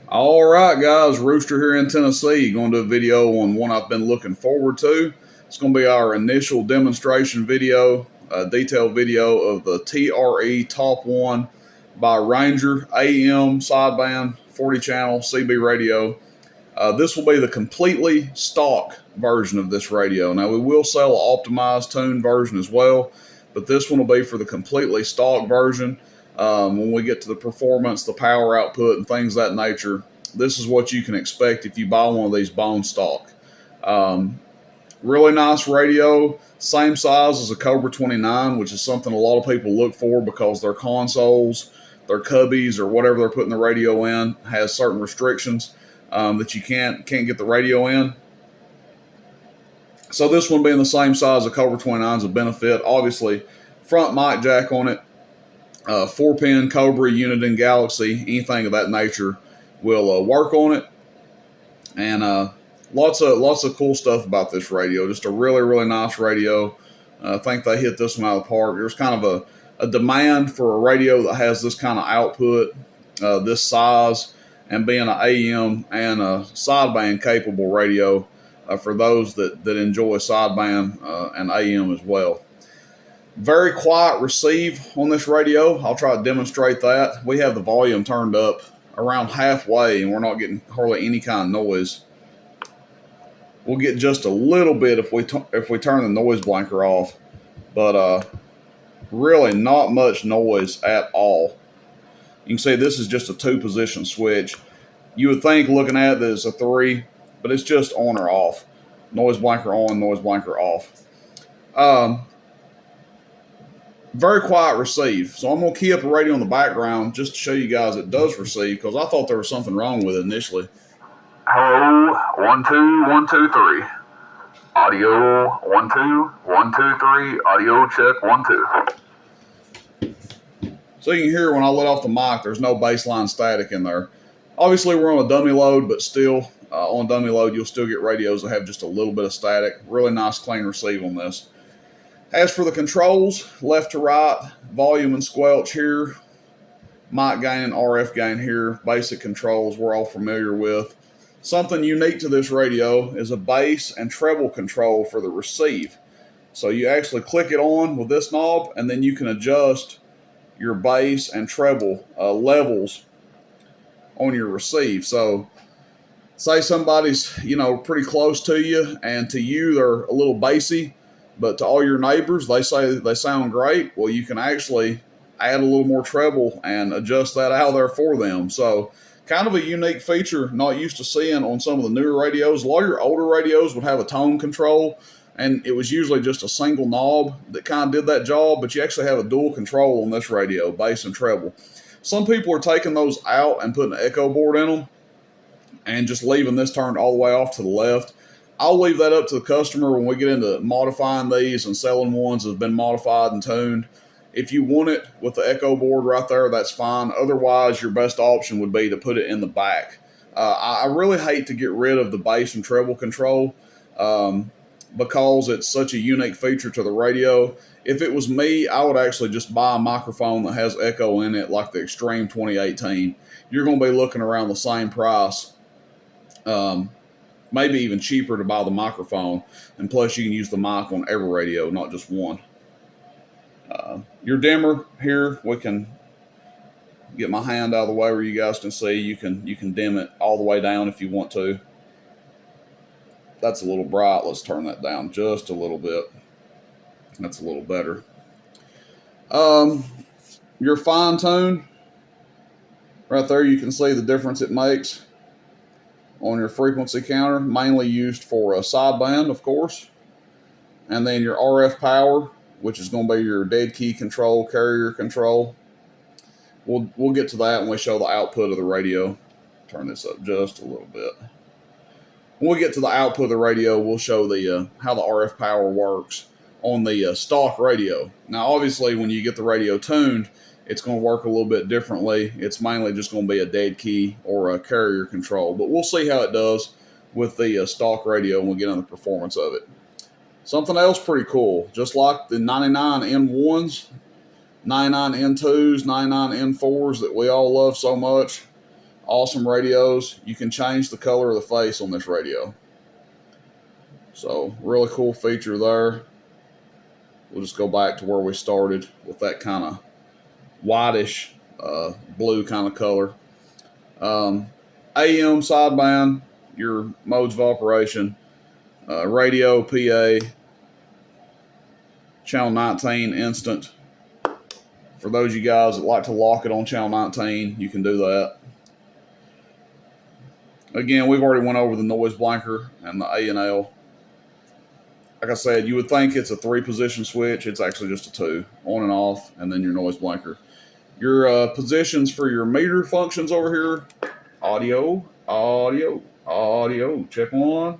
All right, guys, Rooster here in Tennessee. Going to do a video on one I've been looking forward to. It's going to be our initial demonstration video, a detailed video of the TRE Top 1 by Ranger AM sideband 40 channel CB radio. This will be the completely stock version of this radio. Now, we will sell an optimized tuned version as well, but this one will be for the completely stock version. When we get to the performance, the power output, and things of that nature, this is what you can expect if you buy one of these bone stock. Really nice radio, same size as a Cobra 29, which is something a lot of people look for because their consoles, their cubbies, or whatever they're putting the radio in has certain restrictions that you can't get the radio in. So this one being the same size as a Cobra 29 is a benefit. Obviously, front mic jack on it. 4-pin Cobra, Uniden, Galaxy, anything of that nature will work on it. And lots of cool stuff about this radio. Just a really nice radio. I think they hit this one out of the park. There's kind of a demand for a radio that has this kind of output, this size, and being an AM and a sideband capable radio for those that enjoy sideband and AM as well. Very quiet receive on this radio. I'll try to demonstrate that. We have the volume turned up around halfway and we're not getting hardly any kind of noise. We'll get just a little bit if we turn the noise blanker off, but really not much noise at all. You can see this is just a 2-position switch. You would think looking at it that it's a 3, but it's just on or off. Noise blanker on, noise blanker off. Very quiet receive. So I'm going to key up a radio in the background just to show you guys it does receive, because I thought there was something wrong with it initially. Hello, 1 2 1 2 3. Audio 1 2 1 2 3. Audio check 1 2. So you can hear when I let off the mic, there's no baseline static in there. Obviously, we're on a dummy load, but still, on dummy load, you'll still get radios that have just a little bit of static. Really nice, clean receive on this. As for the controls, left to right, volume and squelch here, mic gain and RF gain here, basic controls we're all familiar with. Something unique to this radio is a bass and treble control for the receive. So you actually click it on with this knob, and then you can adjust your bass and treble levels on your receive. So say somebody's pretty close to you, and to you they're a little bassy, but to all your neighbors, they say they sound great. Well, you can actually add a little more treble and adjust that out there for them. So kind of a unique feature, not used to seeing on some of the newer radios. A lot of your older radios would have a tone control, and it was usually just a single knob that kind of did that job, but you actually have a dual control on this radio, bass and treble. Some people are taking those out and putting an echo board in them and just leaving this turned all the way off to the left. I'll leave that up to the customer when we get into modifying these and selling ones that have been modified and tuned. If you want it with the echo board right there, that's fine. Otherwise, your best option would be to put it in the back. I really hate to get rid of the bass and treble control because it's such a unique feature to the radio. If it was me, I would actually just buy a microphone that has echo in it, like the Extreme 2018. You're going to be looking around the same price. Maybe even cheaper to buy the microphone, and plus you can use the mic on every radio, not just one. Your dimmer here, we can get my hand out of the way where you guys can see. You can dim it all the way down if you want to. That's a little bright. Let's turn that down just a little bit. That's a little better. Your fine tune, right there, you can see the difference it makes on your frequency counter, mainly used for a sideband, of course. And then your RF power, which is going to be your dead key control, carrier control. We'll get to that when we show the output of the radio. Turn this up just a little bit. When we get to the output of the radio, we'll show the how the RF power works on the stock radio. Now, obviously, when you get the radio tuned, it's going to work a little bit differently. It's mainly just going to be a dead key or a carrier control. But we'll see how it does with the stock radio when we get into the performance of it. Something else pretty cool, just like the 99 N1s, 99 N2s, 99 N4s that we all love so much. Awesome radios. You can change the color of the face on this radio. So really cool feature there. We'll just go back to where we started with that kind of whitish blue kind of color. AM sideband, your modes of operation, radio, PA, channel 19 instant. For those of you guys that like to lock it on channel 19, you can do that. Again, we've already went over the noise blanker and the A&L. Like I said, you would think it's a 3-position switch. It's actually just a 2, on and off, and then your noise blanker. Your positions for your meter functions over here: audio, audio, audio, check 1,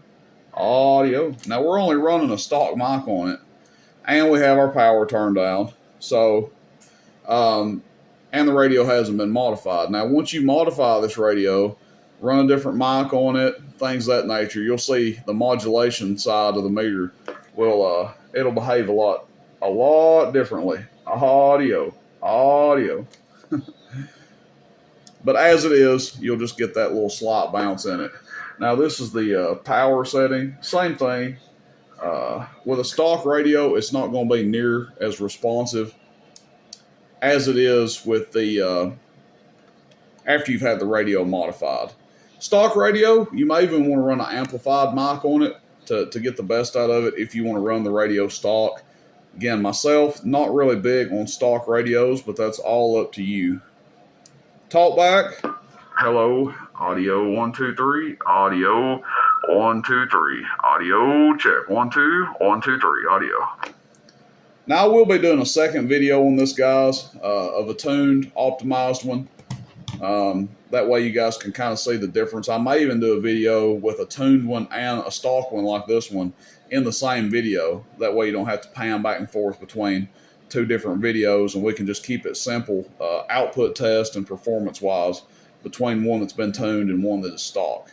audio. Now we're only running a stock mic on it, and we have our power turned down. So, and the radio hasn't been modified. Now, once you modify this radio, run a different mic on it, things of that nature, you'll see the modulation side of the meter will it'll behave a lot differently. Audio, audio. But as it is, you'll just get that little slight bounce in it. Now this is the power setting. Same thing. With a stock radio, it's not going to be near as responsive as it is with the after you've had the radio modified. Stock radio, you may even want to run an amplified mic on it to get the best out of it if you want to run the radio stock. Again, myself, not really big on stock radios, but that's all up to you. Talkback. Hello, audio 1 2 3, audio 1 2 3, audio check 1 2 1 2 3, audio. Now I will be doing a second video on this, guys, of a tuned, optimized one. That way you guys can kind of see the difference. I may even do a video with a tuned one and a stock one like this one in the same video. That way you don't have to pan back and forth between 2 different videos, and we can just keep it simple, output test and performance-wise, between one that's been tuned and one that is stock.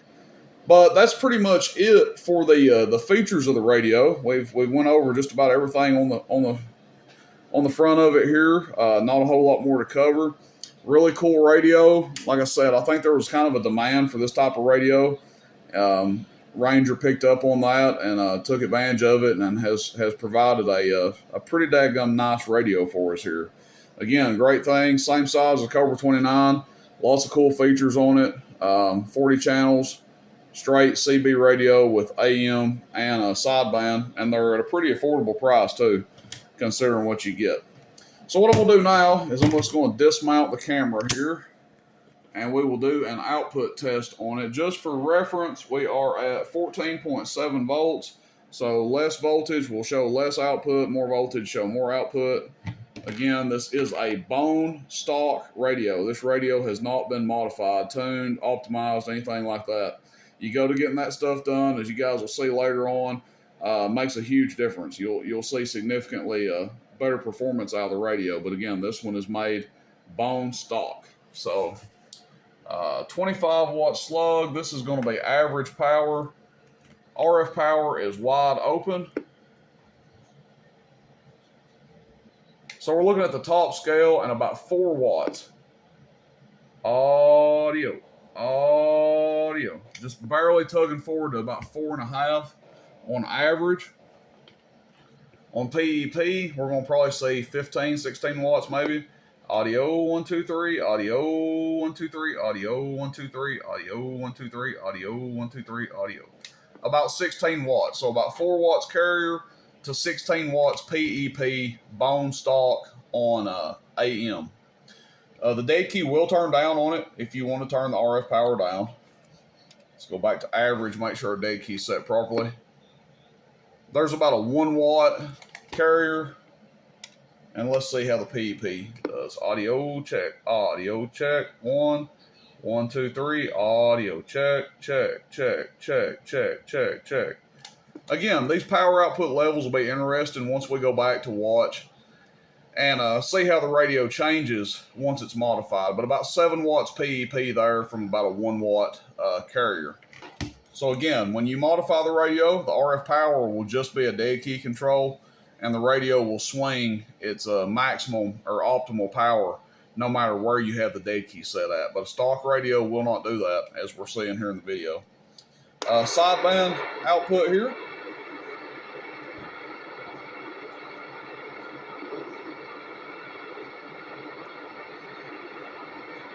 But that's pretty much it for the features of the radio. We've went over just about everything on the front of it here. Not a whole lot more to cover. Really cool radio. Like I said, I think there was kind of a demand for this type of radio. Ranger picked up on that and took advantage of it, and has provided a pretty daggum nice radio for us here. Again, great thing. Same size as a Cobra 29. Lots of cool features on it. 40 channels, straight CB radio with AM and a sideband, and they're at a pretty affordable price too, considering what you get. So what I'm going to do now is I'm just going to dismount the camera here, and we will do an output test on it. Just for reference, we are at 14.7 volts. So less voltage will show less output, more voltage show more output. Again, this is a bone stock radio. This radio has not been modified, tuned, optimized, anything like that. You go to getting that stuff done, as you guys will see later on, makes a huge difference. You'll see significantly better performance out of the radio. But again, this one is made bone stock. So 25 watt slug. This is going to be average power. RF power is wide open. So we're looking at the top scale and about 4 watts. Audio. Just barely tugging forward to about 4.5 on average. On PEP, we're going to probably see 15, 16 watts maybe. Audio 1 2 3, audio 1 2 3, audio 1 2 3, audio 1 2 3, audio 1 2 3, audio. About 16 watts. So about 4 watts carrier to 16 watts PEP bone stock on AM. The dead key will turn down on it if you want to turn the RF power down. Let's go back to average, make sure our dead key is set properly. There's about a 1 watt carrier. And let's see how the PEP does. Audio check, 1 1 2 3, audio check. Again, these power output levels will be interesting once we go back to watch and see how the radio changes once it's modified. But about 7 watts PEP there from about a 1 watt carrier. So again, when you modify the radio, the RF power will just be a dead key control, and the radio will swing its maximum or optimal power no matter where you have the dead key set at. But a stock radio will not do that, as we're seeing here in the video. Sideband output here.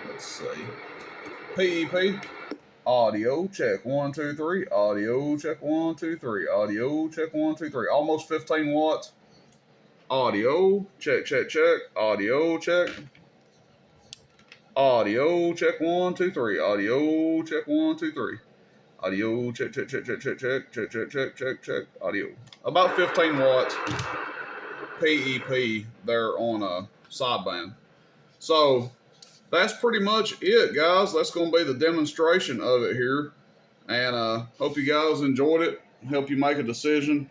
Let's see. PEP. Audio check 1 2 3. Audio check 1 2 3. Audio check 1 2 3. Almost 15 watts. Audio check check check. Audio check. Audio check 1 2 3. Audio check 1 2 3. Audio check check check check check check check check check check check. Audio about 15 watts. PEP there on a sideband. So that's pretty much it, guys. That's going to be the demonstration of it here. And hope you guys enjoyed it. Help you make a decision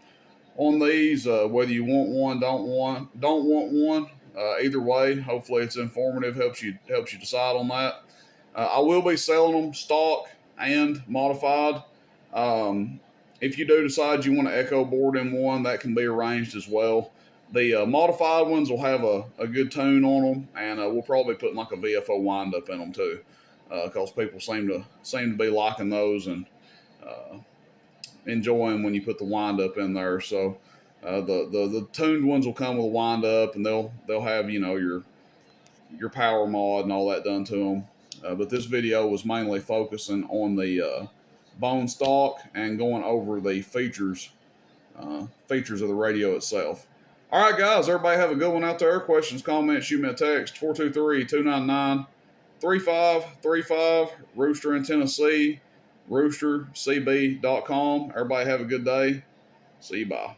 on these, whether you want one, don't want one. Either way, hopefully it's informative. Helps you decide on that. I will be selling them stock and modified. If you do decide you want to echo board in one, that can be arranged as well. The modified ones will have a good tune on them, and we'll probably put like a VFO wind-up in them too, because people seem to be liking those and enjoying when you put the wind-up in there. So the tuned ones will come with a wind-up, and they'll have your power mod and all that done to them. But this video was mainly focusing on the bone stock and going over the features of the radio itself. All right, guys, everybody have a good one out there. Questions, comments, shoot me a text, 423-299-3535, Rooster in Tennessee, roostercb.com. Everybody have a good day. See you, bye.